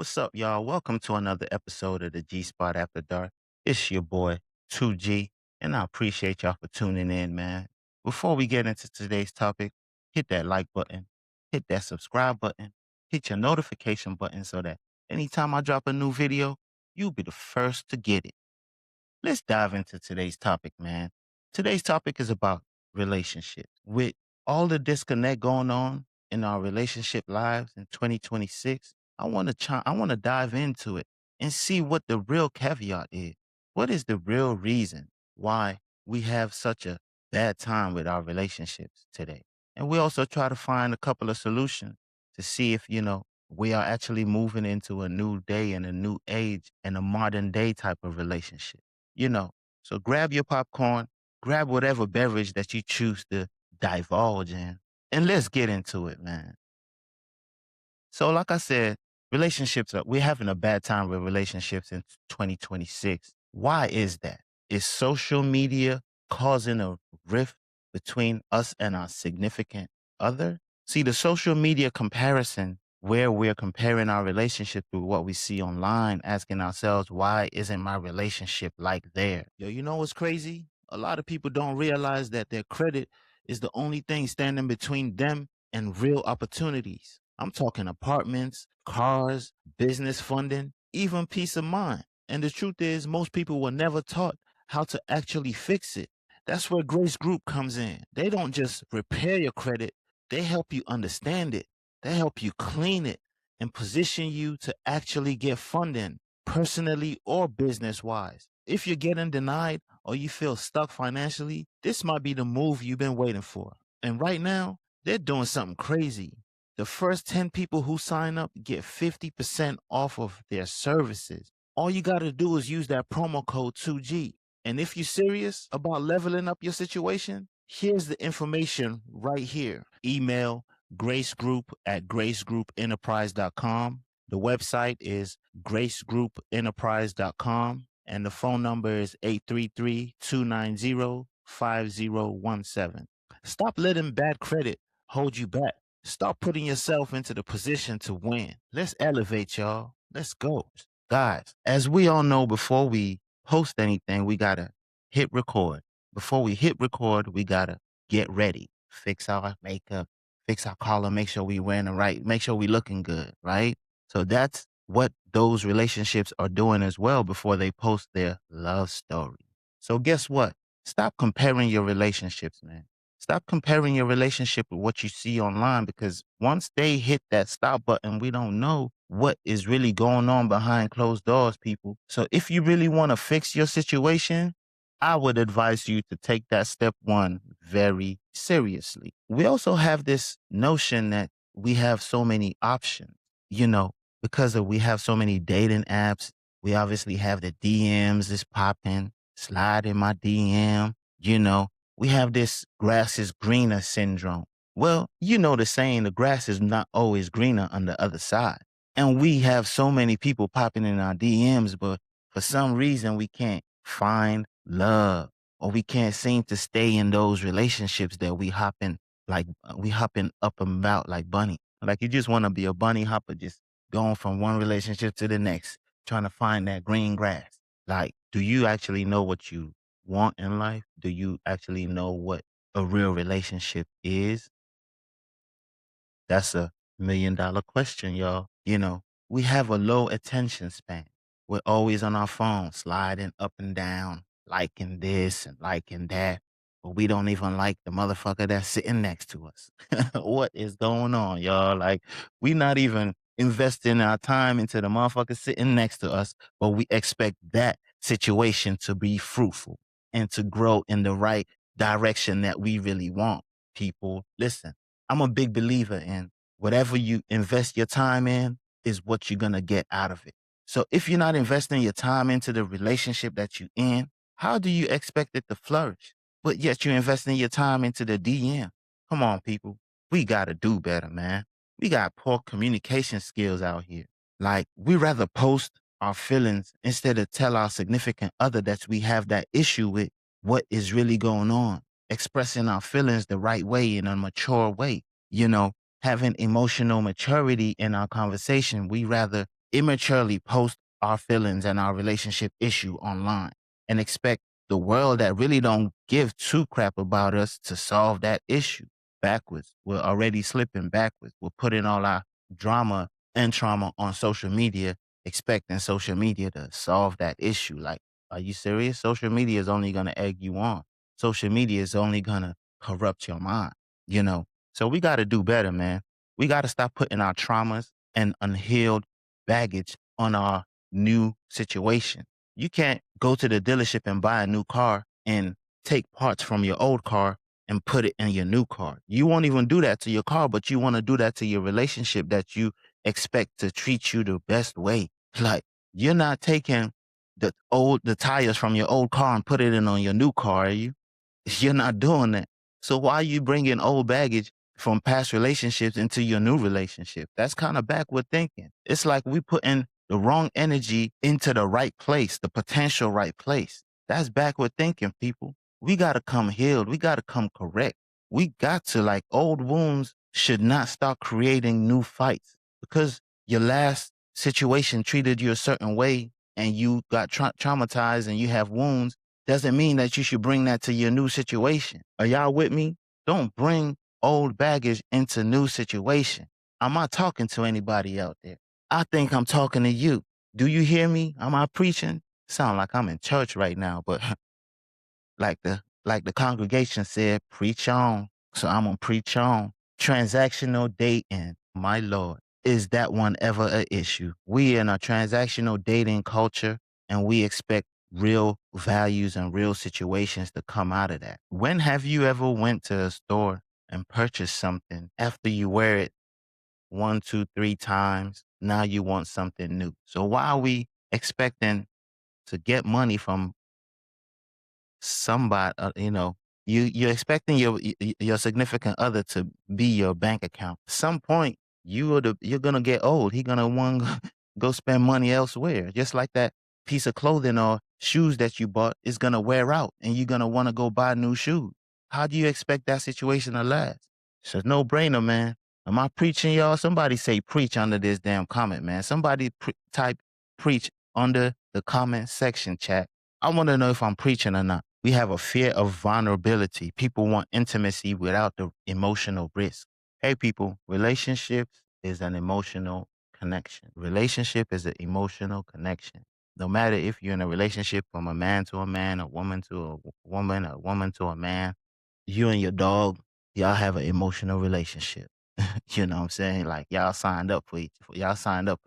What's up, y'all? Welcome to another episode of the G Spot After Dark. It's your boy, 2G, and I appreciate y'all for tuning in, man. Before we get into today's topic, hit that like button, hit that subscribe button, hit your notification button so that anytime I drop a new video, you'll be the first to get it. Let's dive into today's topic, man. Today's topic is about relationships. With all the disconnect going on in our relationship lives in 2026, I want to dive into it and see what the real caveat is. What is the real reason why we have such a bad time with our relationships today? And we also try to find a couple of solutions to see if, we are actually moving into a new day and a new age and a modern day type of relationship you know. So grab your popcorn, grab whatever beverage that you choose to divulge in, and let's get into it, man. So, like I said, we're having a bad time with relationships in 2026. Why is that? Is social media causing a rift between us and our significant other? See, the social media comparison, where we're comparing our relationship to what we see online, asking ourselves, why isn't my relationship like theirs? Yo, you know what's crazy? A lot of people don't realize that their credit is the only thing standing between them and real opportunities. I'm talking apartments, cars, business funding, even peace of mind. And the truth is, most people were never taught how to actually fix it. That's where Grace Group comes in. They don't just repair your credit, they help you understand it, they help you clean it and position you to actually get funding, personally or business wise. If you're getting denied or you feel stuck financially, this might be the move you've been waiting for. And right now, they're doing something crazy. The first 10 people who sign up get 50% off of their services. All you got to do is use that promo code 2G. And if you're serious about leveling up your situation, here's the information right here. Email gracegroup@gracegroupenterprise.com. The website is gracegroupenterprise.com. And the phone number is 833-290-5017. Stop letting bad credit hold you back. Start putting yourself into the position to win. Let's elevate, y'all. Let's go. Guys, as we all know, before we post anything, we got to hit record. Before we hit record, we got to get ready, fix our makeup, fix our collar, make sure we wearing the right, make sure we looking good, right? So that's what those relationships are doing as well before they post their love story. So guess what? Stop comparing your relationships, man. Stop comparing your relationship with what you see online because once they hit that stop button, we don't know what is really going on behind closed doors, people. So if you really want to fix your situation, I would advise you to take that step one very seriously. We also have this notion that we have so many options, you know, because we have so many dating apps. We obviously have the DMs is popping, slide in my DM, you know, we have this grass is greener syndrome. Well, you know the saying, the grass is not always greener on the other side. And we have so many people popping in our DMs, but for some reason we can't find love or we can't seem to stay in those relationships that we hopping up and about like bunny. Like you just want to be a bunny hopper, just going from one relationship to the next, trying to find that green grass. Like, do you actually know what you want in life? Do you actually know what a real relationship is? That's a $1 million question, y'all. You know, we have a low attention span. We're always on our phone, sliding up and down, liking this and liking that. But we don't even like the motherfucker that's sitting next to us. What is going on, y'all? Like, we not even investing our time into the motherfucker sitting next to us, but we expect that situation to be fruitful and to grow in the right direction that we really want. People, listen, I'm a big believer in whatever you invest your time in is what you're going to get out of it. So if you're not investing your time into the relationship that you're in, how do you expect it to flourish? But yet you're investing your time into the DM. Come on, people. We got to do better, man. We got poor communication skills out here. Like, we rather post our feelings instead of tell our significant other that we have that issue with what is really going on, expressing our feelings the right way in a mature way, you know, having emotional maturity in our conversation. We rather immaturely post our feelings and our relationship issue online and expect the world that really don't give two crap about us to solve that issue backwards. We're already slipping backwards. We're putting all our drama and trauma on social media, expecting social media to solve that issue. Like, are you serious? Social media is only going to egg you on. Social media is only going to corrupt your mind, you know? So we got to do better, man. We got to stop putting our traumas and unhealed baggage on our new situation. You can't go to the dealership and buy a new car and take parts from your old car and put it in your new car. You won't even do that to your car, but you want to do that to your relationship that you expect to treat you the best way. Like, you're not taking the tires from your old car and put it in on your new car, are you? You're not doing that. So why are you bringing old baggage from past relationships into your new relationship? That's kind of backward thinking. It's like we putting the wrong energy into the right place, the potential right place. That's backward thinking, people. We got to come healed. We got to come correct. We got to, like, old wounds should not start creating new fights because your last situation treated you a certain way and you got traumatized and you have wounds doesn't mean that you should bring that to your new situation. Are y'all with me? Don't bring old baggage into new situation. I'm not talking to anybody out there. I think I'm talking to you. Do you hear me? Am I preaching? Sound like I'm in church right now, but like the congregation said, preach on. So I'm gonna preach on. Transactional dating, my Lord. Is that one ever a issue? We in a transactional dating culture and we expect real values and real situations to come out of that. When have you ever went to a store and purchased something after you wear it one, two, three times? Now you want something new. So why are we expecting to get money from somebody, you're expecting your significant other to be your bank account. At some point, you're gonna get old. He gonna want to go spend money elsewhere. Just like that piece of clothing or shoes that you bought is gonna wear out, and you're gonna want to go buy new shoes. How do you expect that situation to last? It's a no brainer, man. Am I preaching, y'all? Somebody say preach under this damn comment, man. Somebody type preach under the comment section chat. I want to know if I'm preaching or not. We have a fear of vulnerability. People want intimacy without the emotional risk. Hey, people, relationships is an emotional connection. Relationship is an emotional connection. No matter if you're in a relationship from a man to a man, a woman to a woman to a man, you and your dog, y'all have an emotional relationship. You know what I'm saying? Like, y'all signed up for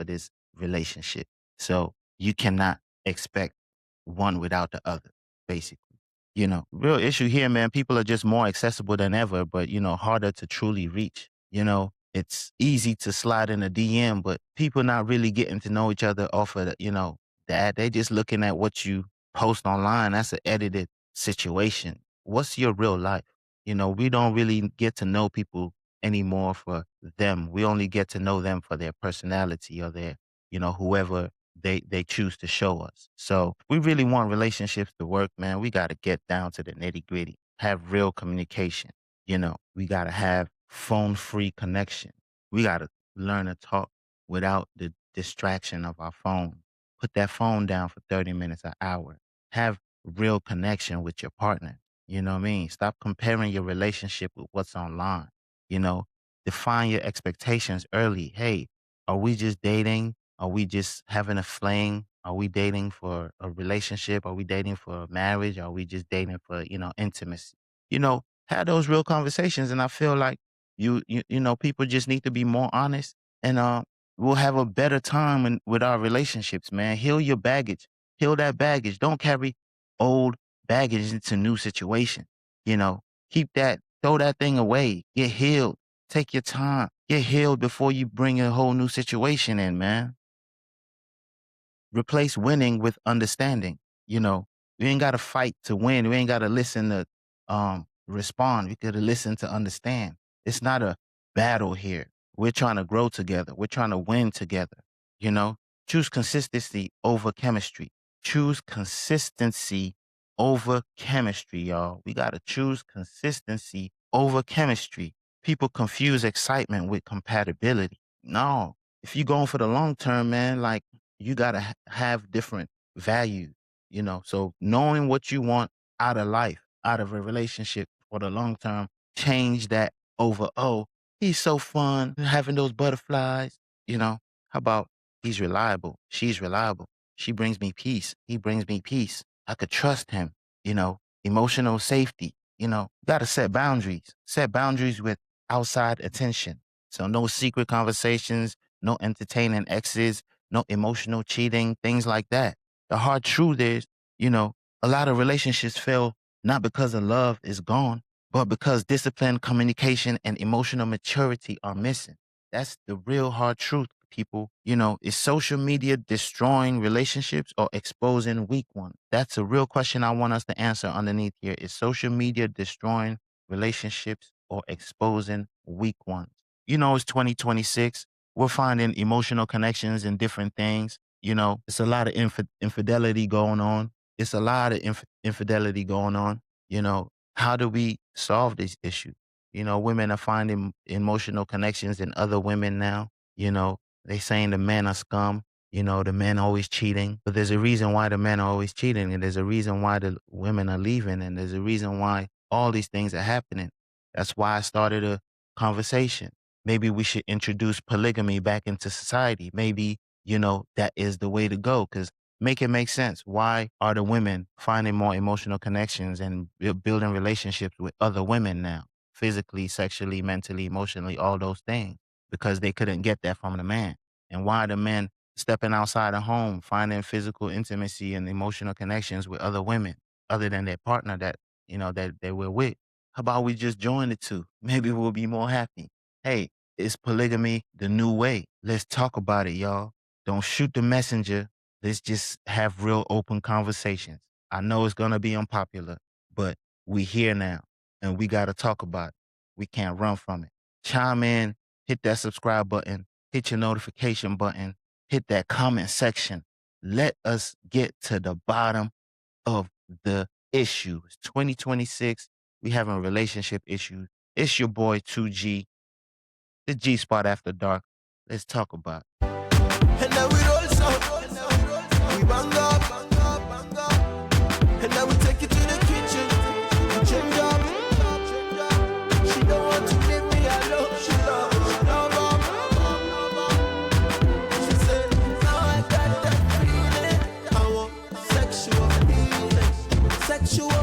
this relationship. So you cannot expect one without the other, basically. Real issue here, man. People are just more accessible than ever, but harder to truly reach. It's easy to slide in a DM, but people not really getting to know each other off of that. They just looking at what you post online. That's an edited situation. What's your real life? We don't really get to know people anymore for them. We only get to know them for their personality or their, whoever they choose to show us. So we really want relationships to work, man. We got to get down to the nitty gritty, have real communication. We got to have phone free connection. We got to learn to talk without the distraction of our phone. Put that phone down for 30 minutes, an hour. Have real connection with your partner. You know what I mean? Stop comparing your relationship with what's online. You know, define your expectations early. Hey, are we just dating? Are we just having a fling? Are we dating for a relationship? Are we dating for marriage? Are we just dating for, intimacy? Have those real conversations. And I feel like people just need to be more honest and we'll have a better time with our relationships, man. Heal your baggage. Heal that baggage. Don't carry old baggage into new situations. Keep that, throw that thing away. Get healed. Take your time. Get healed before you bring a whole new situation in, man. Replace winning with understanding. We ain't got to fight to win. We ain't got to listen to respond. We got to listen to understand. It's not a battle here. We're trying to grow together. We're trying to win together. You know, choose consistency over chemistry. Choose consistency over chemistry, y'all. We got to choose consistency over chemistry. People confuse excitement with compatibility. No, if you're going for the long term, man, like you gotta have different values, So knowing what you want out of life, out of a relationship for the long term, change that over, oh, he's so fun having those butterflies, you know. How about he's reliable? She's reliable. She brings me peace. He brings me peace. I could trust him, emotional safety, gotta set boundaries with outside attention. So no secret conversations, no entertaining exes, no emotional cheating, things like that. The hard truth is, you know, a lot of relationships fail not because the love is gone, but because discipline, communication, and emotional maturity are missing. That's the real hard truth, people. Is social media destroying relationships or exposing weak ones? That's a real question I want us to answer underneath here. Is social media destroying relationships or exposing weak ones? It's 2026. We're finding emotional connections in different things. It's a lot of infidelity going on. It's a lot of infidelity going on. How do we solve this issue? Women are finding emotional connections in other women now. They saying the men are scum. The men always cheating. But there's a reason why the men are always cheating, and there's a reason why the women are leaving, and there's a reason why all these things are happening. That's why I started a conversation. Maybe we should introduce polygamy back into society. Maybe, that is the way to go, because make it make sense. Why are the women finding more emotional connections and building relationships with other women now? Physically, sexually, mentally, emotionally, all those things, because they couldn't get that from the man. And why are the men stepping outside the home, finding physical intimacy and emotional connections with other women other than their partner that they were with? How about we just join the two? Maybe we'll be more happy. Hey, is polygamy the new way? Let's talk about it, y'all. Don't shoot the messenger. Let's just have real open conversations. I know it's gonna be unpopular, but we here now and we gotta talk about it. We can't run from it. Chime in, hit that subscribe button, hit your notification button, hit that comment section. Let us get to the bottom of the issue. It's 2026. We having relationship issues. It's your boy 2G, the G Spot After Dark. Let's talk about it. And now we roll sound. We bang up. And now we take it to the kitchen. We change up. She don't want to leave me alone. She love up. She said, now I got that feeling. I want sexual healing. Sexual